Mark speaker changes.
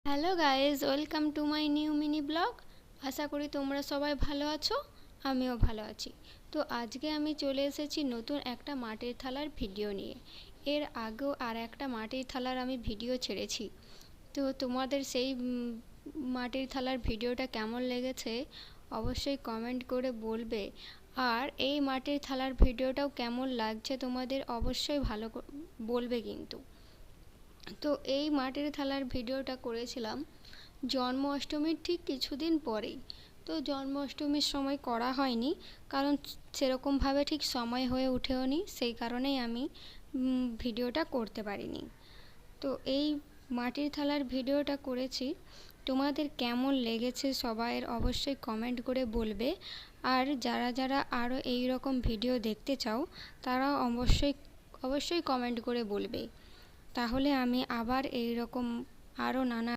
Speaker 1: Hello guys, welcome to my new mini blog. আশা করি তোমরা সবাই ভালো আছো, আমিও ভালো আছি। তো আজকে আমি চলে এসেছি নতুন একটা মাটির থালার ভিডিও নিয়ে। এর আগেও আর একটা মাটির থালার আমি ভিডিও ছেড়েছি। তো তোমাদের সেই মাটির থালার ভিডিওটা কেমন লেগেছে অবশ্যই কমেন্ট করে বলবে। আর এই মাটির থালার ভিডিওটাও কেমন লাগছে তোমাদের অবশ্যই বলবে কিন্তু। তো এই মাটির থালার ভিডিওটা করেছিলাম জন্মাষ্টমীর ঠিক কিছুদিন পরেই। তো জন্মাষ্টমীর সময় করা হয়নি, কারণ সেরকমভাবে ঠিক সময় হয়ে ওঠেওনি, সেই কারণেই আমি ভিডিওটা করতে পারিনি। তো এই মাটির থালার ভিডিওটা করেছি, তোমাদের কেমন লেগেছে সবাইয়ের অবশ্যই কমেন্ট করে বলবে। আর যারা যারা আরও এই রকম ভিডিও দেখতে চাও তারা অবশ্যই কমেন্ট করে বলবে। তাহলে আমি আবার এই রকম আরও নানা